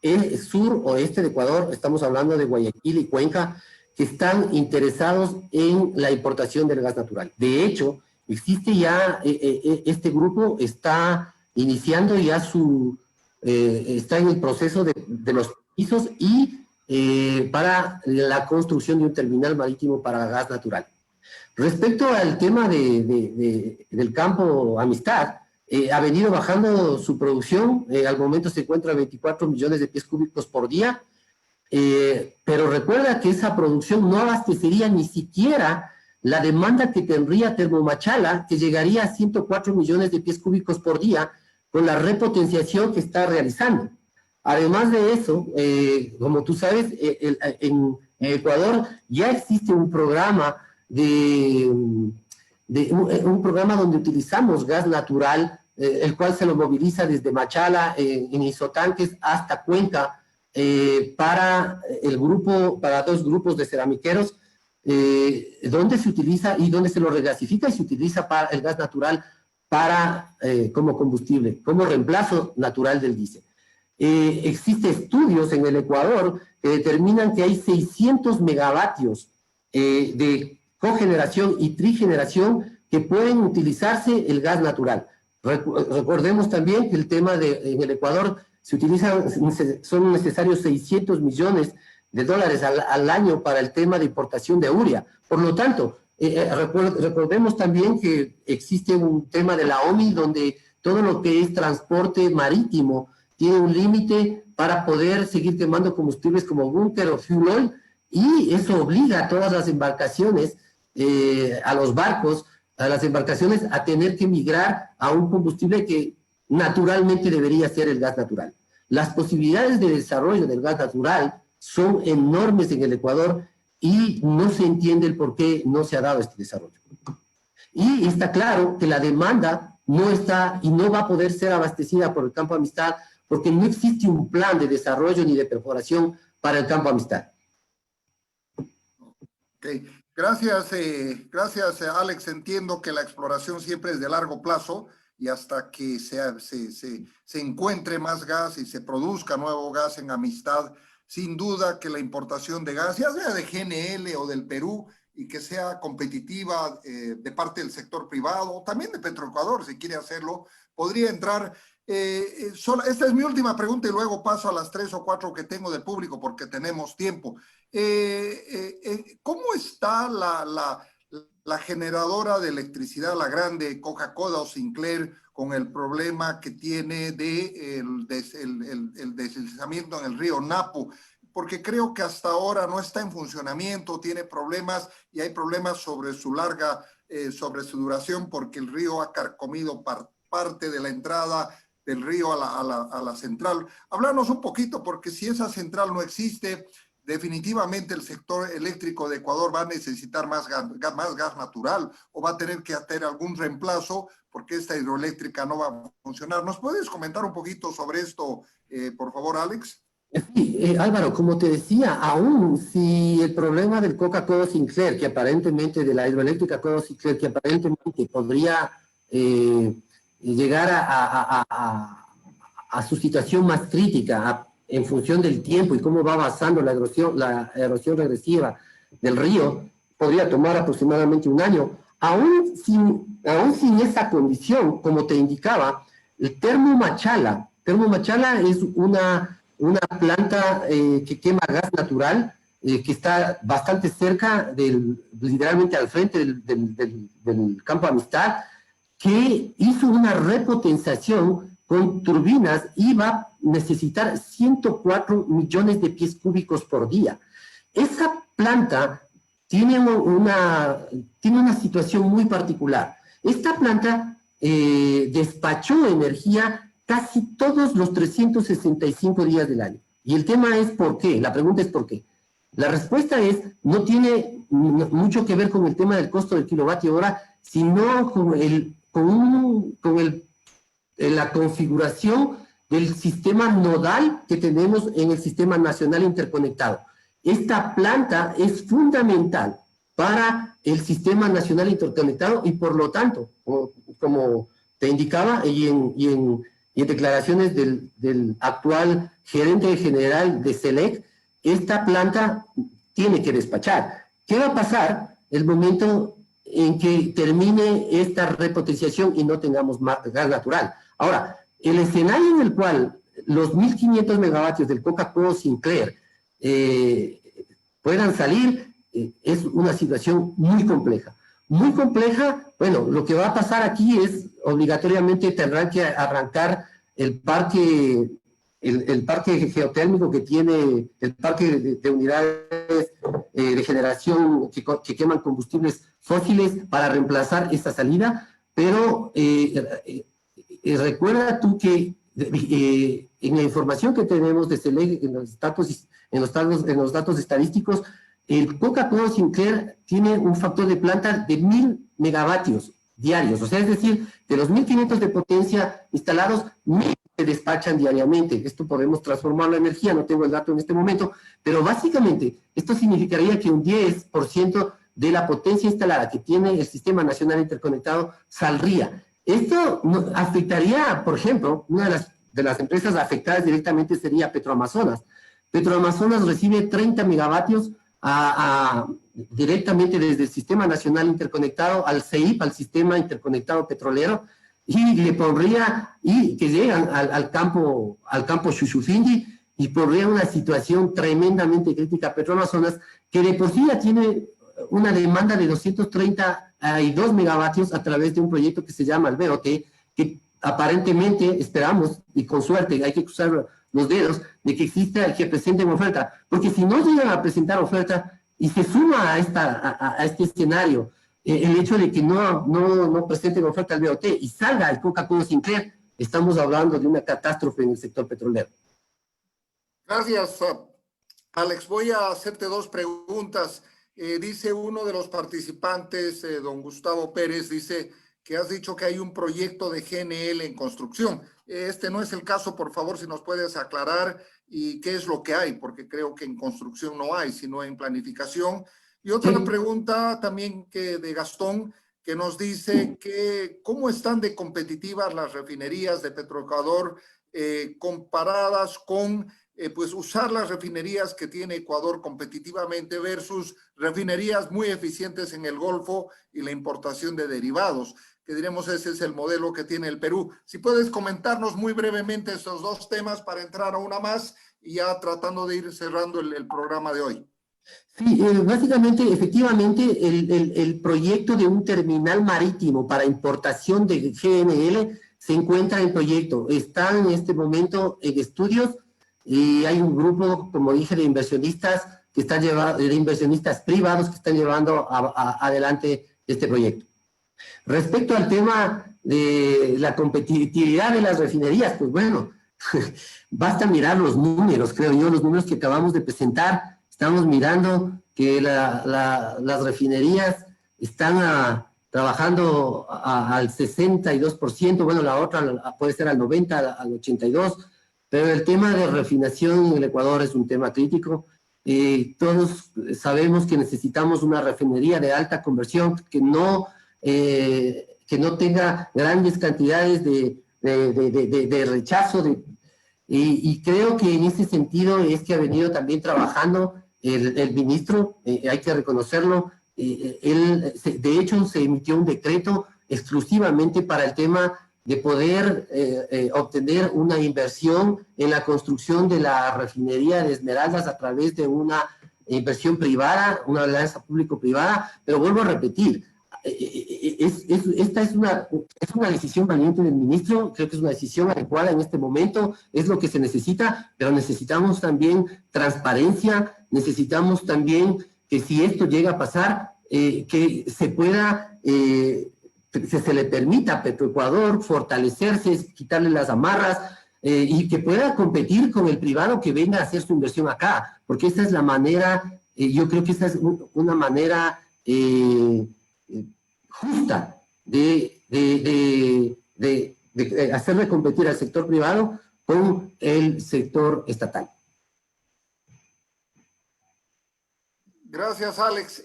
Speaker 3: el sur-oeste de Ecuador, estamos hablando de Guayaquil y Cuenca, que están interesados en la importación del gas natural. De hecho, existe ya, este grupo está iniciando ya está en el proceso de los pisos y para la construcción de un terminal marítimo para gas natural. Respecto al tema del Campo Amistad, ha venido bajando su producción, al momento se encuentra a 24 millones de pies cúbicos por día, pero recuerda que esa producción no abastecería ni siquiera la demanda que tendría Termomachala, que llegaría a 104 millones de pies cúbicos por día con la repotenciación que está realizando. Además de eso, como tú sabes, en Ecuador ya existe un programa un programa donde utilizamos gas natural, el cual se lo moviliza desde Machala en isotanques hasta Cuenca para 2 grupos de ceramiqueros, donde se utiliza y donde se lo regasifica y se utiliza para el gas natural como combustible, como reemplazo natural del diésel. Existen estudios en el Ecuador que determinan que hay 600 megavatios de cogeneración y trigeneración que pueden utilizarse el gas natural. Recordemos también que el tema en el Ecuador son necesarios 600 millones de dólares al año para el tema de importación de urea. Por lo tanto, recordemos también que existe un tema de la OMI donde todo lo que es transporte marítimo tiene un límite para poder seguir quemando combustibles como búnker o fuel oil, y eso obliga a todas las embarcaciones, a los barcos, a las embarcaciones a tener que migrar a un combustible que naturalmente debería ser el gas natural. Las posibilidades de desarrollo del gas natural son enormes en el Ecuador y no se entiende el por qué no se ha dado este desarrollo. Y está claro que la demanda no está y no va a poder ser abastecida por el Campo Amistad porque no existe un plan de desarrollo ni de perforación para el Campo Amistad.
Speaker 2: Okay. Gracias, Alex. Entiendo que la exploración siempre es de largo plazo y hasta que se encuentre más gas y se produzca nuevo gas en Amistad, sin duda que la importación de gas, ya sea de GNL o del Perú, y que sea competitiva de parte del sector privado, también de Petroecuador, si quiere hacerlo, podría entrar. Esta es mi última pregunta y luego paso a las 3 o 4 que tengo del público porque tenemos tiempo. ¿Cómo está la generadora de electricidad, la grande Coca-Cola o Sinclair, con el problema que tiene el deslizamiento en el río Napo? Porque creo que hasta ahora no está en funcionamiento, tiene problemas y hay problemas sobre su duración porque el río ha carcomido parte de la entrada del río a la central. Háblanos un poquito, porque si esa central no existe, definitivamente el sector eléctrico de Ecuador va a necesitar más gas natural o va a tener que hacer algún reemplazo porque esta hidroeléctrica no va a funcionar. ¿Nos puedes comentar un poquito sobre esto, por favor, Alex?
Speaker 3: Sí, Álvaro, como te decía, aún si el problema del Coca-Cola Sinclair, que aparentemente, de la hidroeléctrica Coca Sinclair, que aparentemente podría llegar a su situación más crítica en función del tiempo y cómo va avanzando la erosión regresiva del río, podría tomar aproximadamente un año. Aún sin esa condición, como te indicaba, el Termomachala es una planta que quema gas natural, que está bastante cerca, literalmente al frente del campo Amistad, que hizo una repotenciación con turbinas y va a necesitar 104 millones de pies cúbicos por día. Esa planta tiene una situación muy particular. Esta planta despachó energía casi todos los 365 días del año. Y el tema es ¿por qué? La pregunta es ¿por qué? La respuesta es, no tiene mucho que ver con el tema del costo del kilovatio hora, sino con la configuración del sistema nodal que tenemos en el Sistema Nacional Interconectado. Esta planta es fundamental para el Sistema Nacional Interconectado y por lo tanto, como te indicaba y en declaraciones del actual gerente general de SELEC, esta planta tiene que despachar. ¿Qué va a pasar el momento en que termine esta repotenciación y no tengamos más gas natural? Ahora, el escenario en el cual los 1.500 megavatios del Coca-Cola Sinclair puedan salir es una situación muy compleja. Muy compleja. Bueno, lo que va a pasar aquí es obligatoriamente tendrán que arrancar el parque geotérmico que tiene, el parque de unidades de generación que queman combustibles fósiles para reemplazar esta salida, pero recuerda tú que en la información que tenemos de SELEC, en los datos estadísticos, el Coca-Cola Sinclair tiene un factor de planta de 1.000 megavatios diarios, o sea, es decir, de los 1.500 de potencia instalados, 1.000 se despachan diariamente. Esto podemos transformarlo en energía, no tengo el dato en este momento, pero básicamente esto significaría que un 10% de la potencia instalada que tiene el Sistema Nacional Interconectado saldría. Esto afectaría, por ejemplo, una de las empresas afectadas directamente sería Petroamazonas. Petroamazonas recibe 30 megavatios directamente desde el Sistema Nacional Interconectado al CEIP, al Sistema Interconectado Petrolero, y le pondría, y que llegan al campo Shushufindi, y pondría una situación tremendamente crítica a Petroamazonas, que de por sí ya tiene una demanda de 232 megavatios a través de un proyecto que se llama el BOT, que aparentemente esperamos, y con suerte, hay que cruzar los dedos, de que exista, que presenten oferta, porque si no llegan a presentar oferta y se suma a este escenario el hecho de que no presenten oferta al BOT y salga el Coca-Cola Sinclair, estamos hablando de una catástrofe en el sector petrolero.
Speaker 2: Gracias, Alex. Voy a hacerte dos preguntas. Dice uno de los participantes, don Gustavo Pérez, dice que has dicho que hay un proyecto de GNL en construcción. Este no es el caso, por favor, si nos puedes aclarar y qué es lo que hay, porque creo que en construcción no hay, sino en planificación. Y otra pregunta también de Gastón, que nos dice que cómo están de competitivas las refinerías de Petroecuador comparadas con pues usar las refinerías que tiene Ecuador competitivamente versus refinerías muy eficientes en el Golfo y la importación de derivados, que diremos ese es el modelo que tiene el Perú. Si puedes comentarnos muy brevemente estos dos temas para entrar a una más y ya tratando de ir cerrando el programa de hoy.
Speaker 3: Sí, básicamente, efectivamente, el proyecto de un terminal marítimo para importación de GNL se encuentra en proyecto. Está en este momento en estudios y hay un grupo, como dije, de inversionistas que están llevando, de inversionistas privados que están llevando adelante este proyecto. Respecto al tema de la competitividad de las refinerías, pues bueno, basta mirar los números, creo yo, los números que acabamos de presentar. Estamos mirando que las refinerías están trabajando al 62%, bueno, la otra puede ser al 90%, al 82%, pero el tema de refinación en el Ecuador es un tema crítico. Todos sabemos que necesitamos una refinería de alta conversión que no tenga grandes cantidades de rechazo. Y creo que en ese sentido es que ha venido también trabajando el ministro, hay que reconocerlo. De hecho, se emitió un decreto exclusivamente para el tema de poder obtener una inversión en la construcción de la refinería de Esmeraldas a través de una inversión privada, una alianza público-privada, pero vuelvo a repetir, esta es una decisión valiente del ministro, creo que es una decisión adecuada en este momento, es lo que se necesita, pero necesitamos también transparencia, necesitamos también que si esto llega a pasar, que se pueda, que se le permita a Petroecuador fortalecerse, quitarle las amarras, y que pueda competir con el privado que venga a hacer su inversión acá, porque esa es la manera, yo creo que esa es una manera justa de hacerle competir al sector privado con el sector estatal.
Speaker 2: Gracias, Alex.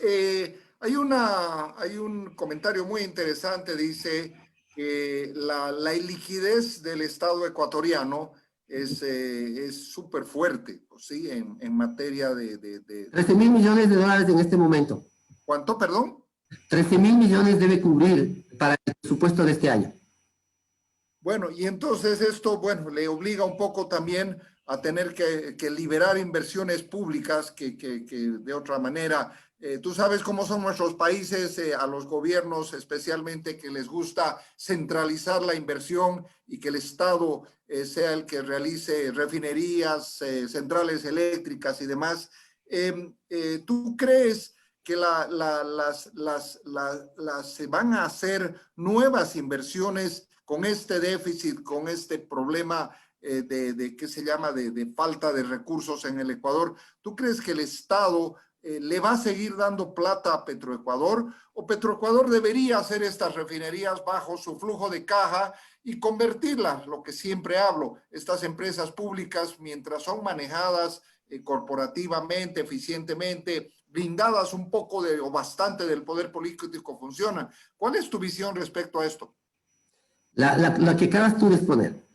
Speaker 2: Hay un comentario muy interesante, dice que la liquidez del Estado ecuatoriano es súper fuerte, ¿sí? En materia de
Speaker 3: 13.000 millones de dólares en este momento.
Speaker 2: ¿Cuánto, perdón?
Speaker 3: 13.000 millones debe cubrir para el presupuesto de este año.
Speaker 2: Bueno, y entonces esto, bueno, le obliga un poco también a tener que liberar inversiones públicas que de otra manera, tú sabes cómo son nuestros países, a los gobiernos especialmente, que les gusta centralizar la inversión y que el Estado sea el que realice refinerías, centrales eléctricas y demás. ¿Tú crees que se van a hacer nuevas inversiones con este déficit, con este problema ¿qué se llama? De falta de recursos en el Ecuador? ¿Tú crees que el Estado le va a seguir dando plata a Petroecuador, o Petroecuador debería hacer estas refinerías bajo su flujo de caja y convertirlas, lo que siempre hablo, estas empresas públicas, mientras son manejadas corporativamente, eficientemente, blindadas un poco o bastante del poder político, funcionan? ¿Cuál es tu visión respecto a esto?
Speaker 3: La que acabas tú de exponer.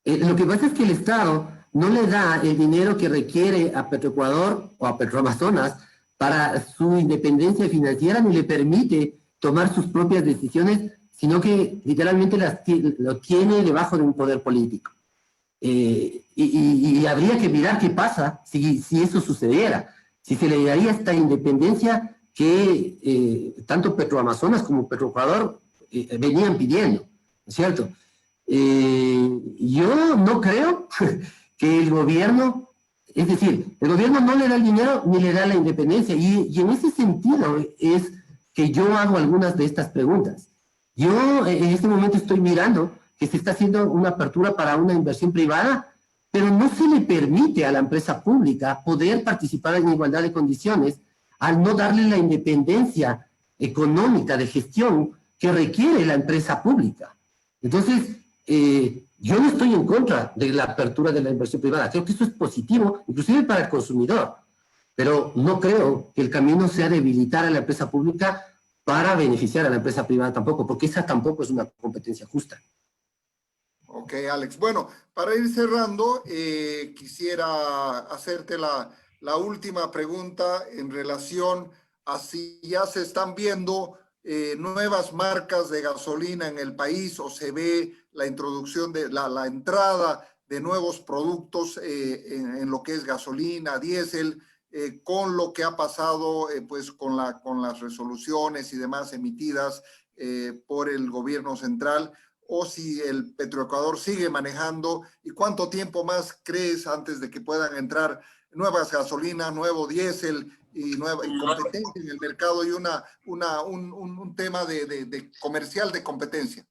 Speaker 3: Lo que pasa es que el Estado no le da el dinero que requiere a Petroecuador o a Petroamazonas para su independencia financiera, ni le permite tomar sus propias decisiones, sino que literalmente lo tiene debajo de un poder político. Y habría que mirar qué pasa si eso sucediera, si se le daría esta independencia que tanto Petroamazonas como Petroecuador venían pidiendo, ¿no es cierto? Yo no creo que el gobierno, es decir, el gobierno no le da el dinero ni le da la independencia, y en ese sentido es que yo hago algunas de estas preguntas. Yo en este momento estoy mirando que se está haciendo una apertura para una inversión privada, pero no se le permite a la empresa pública poder participar en igualdad de condiciones al no darle la independencia económica de gestión que requiere la empresa pública. Entonces, yo no estoy en contra de la apertura de la inversión privada. Creo que eso es positivo, inclusive para el consumidor. Pero no creo que el camino sea debilitar a la empresa pública para beneficiar a la empresa privada tampoco, porque esa tampoco es una competencia justa.
Speaker 2: Ok, Alex. Bueno, para ir cerrando, quisiera hacerte la última pregunta en relación a si ya se están viendo nuevas marcas de gasolina en el país, o se ve la introducción de la entrada de nuevos productos en lo que es gasolina, diésel, con lo que ha pasado pues con las resoluciones y demás emitidas por el gobierno central, o si el Petroecuador sigue manejando, y cuánto tiempo más crees antes de que puedan entrar nuevas gasolinas, nuevo diésel y nueva competencia en el mercado y un tema de comercial de competencia.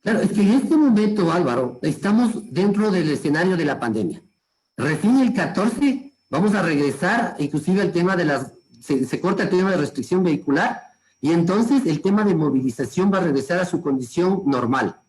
Speaker 3: Claro, es que en este momento, Álvaro, estamos dentro del escenario de la pandemia. Recién el 14 vamos a regresar, inclusive al tema de se corta el tema de restricción vehicular y entonces el tema de movilización va a regresar a su condición normal.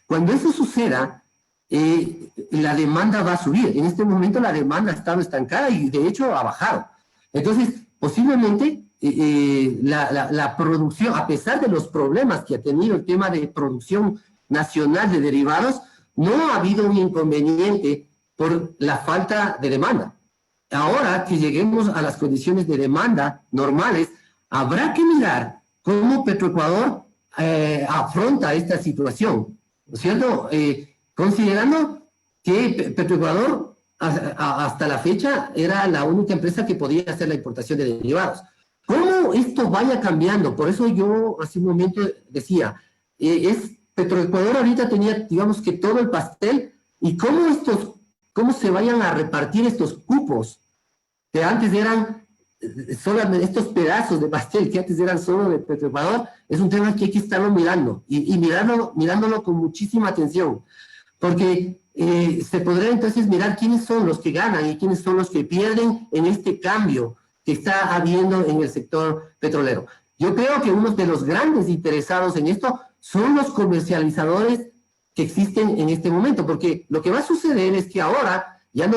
Speaker 3: Cuando eso suceda, la demanda va a subir. En este momento la demanda ha estado estancada y de hecho ha bajado. Entonces, posiblemente la producción, a pesar de los problemas que ha tenido el tema de producción nacional de derivados, no ha habido un inconveniente por la falta de demanda. Ahora que lleguemos a las condiciones de demanda normales, habrá que mirar cómo Petroecuador afronta esta situación, ¿no es cierto? Considerando que Petroecuador hasta la fecha era la única empresa que podía hacer la importación de derivados. ¿Cómo esto vaya cambiando? Por eso yo hace un momento decía, Petroecuador ahorita tenía, digamos que todo el pastel, y cómo se vayan a repartir estos cupos, que antes eran solamente estos pedazos de pastel, que antes eran solo de Petroecuador, es un tema que hay que estarlo mirando, y mirándolo con muchísima atención, porque se podrá entonces mirar quiénes son los que ganan y quiénes son los que pierden en este cambio que está habiendo en el sector petrolero. Yo creo que uno de los grandes interesados en esto son los comercializadores que existen en este momento, porque lo que va a suceder es que ahora ya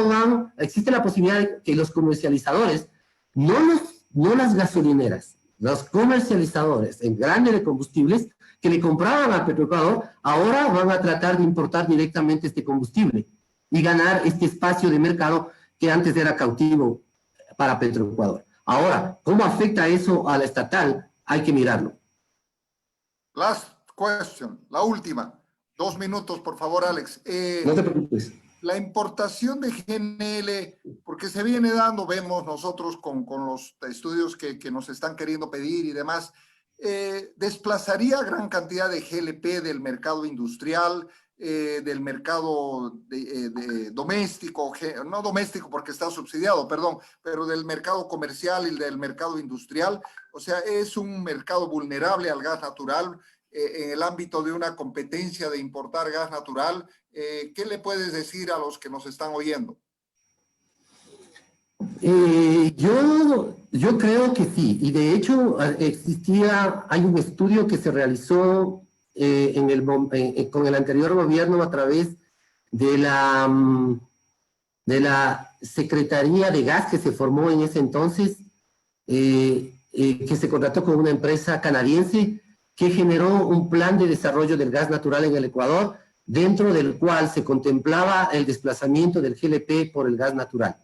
Speaker 3: existe la posibilidad de que los comercializadores, no las gasolineras, los comercializadores en grande de combustibles que le compraban a Petroecuador, ahora van a tratar de importar directamente este combustible y ganar este espacio de mercado que antes era cautivo para Petroecuador. Ahora, ¿cómo afecta eso a la estatal? Hay que mirarlo.
Speaker 2: Last question, la última. 2 minutos, por favor, Alex.
Speaker 3: No te preocupes.
Speaker 2: La importación de GNL, porque se viene dando, vemos nosotros con los estudios que nos están queriendo pedir y demás, desplazaría gran cantidad de GLP del mercado industrial, del mercado doméstico, no doméstico porque está subsidiado, perdón, pero del mercado comercial y del mercado industrial. O sea, es un mercado vulnerable al gas natural en el ámbito de una competencia de importar gas natural. ¿Qué le puedes decir a los que nos están oyendo?
Speaker 3: Yo creo que sí, y de hecho hay un estudio que se realizó con el anterior gobierno a través de la Secretaría de Gas que se formó en ese entonces, que se contrató con una empresa canadiense que generó un plan de desarrollo del gas natural en el Ecuador, dentro del cual se contemplaba el desplazamiento del GLP por el gas natural.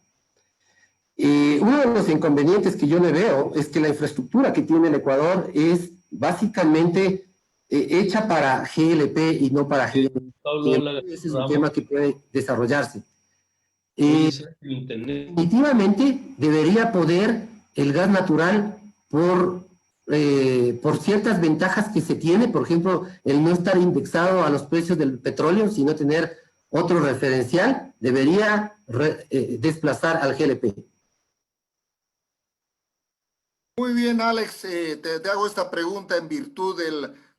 Speaker 3: Uno de los inconvenientes que yo le veo es que la infraestructura que tiene el Ecuador es básicamente hecha para GLP y no para GLP. Ese es un tema que puede desarrollarse. Definitivamente debería poder el gas natural por ciertas ventajas que se tiene, por ejemplo, el no estar indexado a los precios del petróleo, sino tener otro referencial, debería desplazar al GLP.
Speaker 2: Muy bien, Alex, te hago esta pregunta en virtud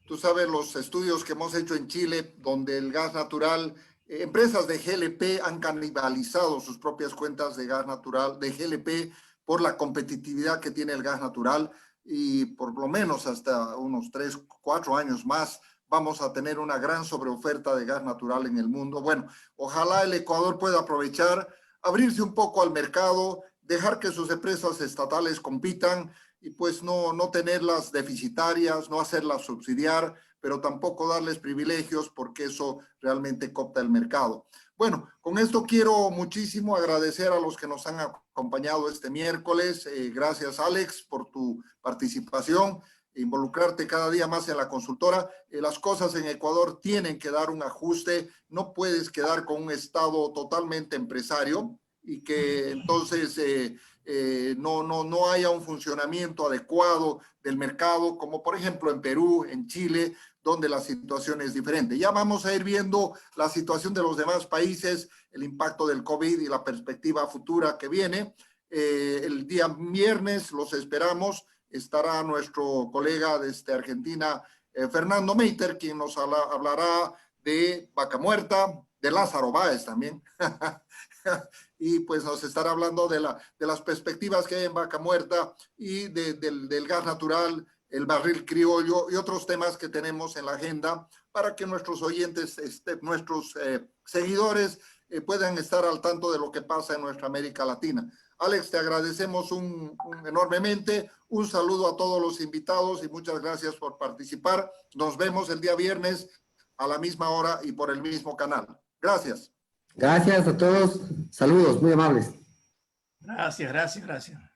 Speaker 2: tú sabes, los estudios que hemos hecho en Chile, donde el gas natural, empresas de GLP han canibalizado sus propias cuentas de gas natural, de GLP, por la competitividad que tiene el gas natural, y por lo menos hasta unos 3, 4 años más vamos a tener una gran sobreoferta de gas natural en el mundo. Bueno, ojalá el Ecuador pueda aprovechar, abrirse un poco al mercado, dejar que sus empresas estatales compitan y pues no tenerlas deficitarias, no hacerlas subsidiar, pero tampoco darles privilegios porque eso realmente coopta el mercado. Bueno, con esto quiero muchísimo agradecer a los que nos han acompañado este miércoles. Gracias, Alex, por tu participación, involucrarte cada día más en la consultora. Las cosas en Ecuador tienen que dar un ajuste, no puedes quedar con un Estado totalmente empresario y que entonces no haya un funcionamiento adecuado del mercado, como por ejemplo en Perú, en Chile, donde la situación es diferente. Ya vamos a ir viendo la situación de los demás países, el impacto del COVID y la perspectiva futura que viene. El día viernes los esperamos. Estará nuestro colega desde Argentina, Fernando Meiter, quien nos hablará de Vaca Muerta, de Lázaro Báez también. Y pues nos estará hablando de las perspectivas que hay en Vaca Muerta y del gas natural, el barril criollo y otros temas que tenemos en la agenda para que nuestros oyentes, nuestros seguidores puedan estar al tanto de lo que pasa en nuestra América Latina. Alex, te agradecemos enormemente. Un saludo a todos los invitados y muchas gracias por participar. Nos vemos el día viernes a la misma hora y por el mismo canal. Gracias.
Speaker 3: Gracias a todos. Saludos, muy amables.
Speaker 4: Gracias, gracias, gracias.